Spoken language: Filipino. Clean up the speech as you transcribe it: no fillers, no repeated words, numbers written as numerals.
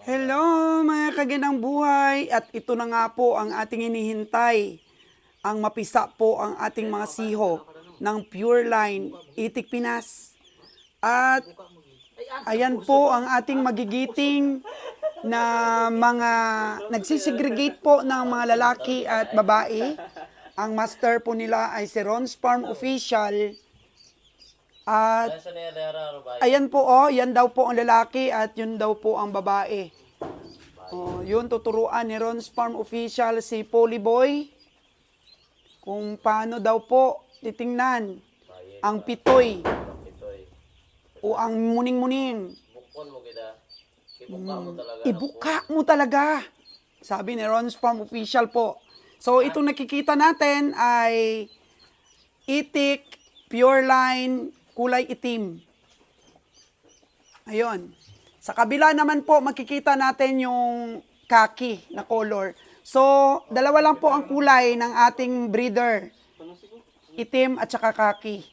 Hello mga kaginang buhay, at ito na nga po ang ating hinihintay. Ang mapisa po ang ating mga siho ng Pure Line Itik Pinas. At ayan po ang ating magigiting na mga nagsisegregate po ng mga lalaki at babae. Ang master po nila ay si Ron's Farm Official. At ayan po, yan daw po ang lalaki at yun daw po ang babae. Yun, tuturuan ni Ron's Farm Official si Polyboy kung paano daw po titingnan ang pitoy o ang muning-muning. Ibuka mo talaga, sabi ni Ron's Farm Official po. So itong nakikita natin ay itik, pure line, kulay itim. Ayun. Sa kabila naman po, makikita natin yung khaki na color. So, dalawa lang po ang kulay ng ating breeder. Itim at saka khaki.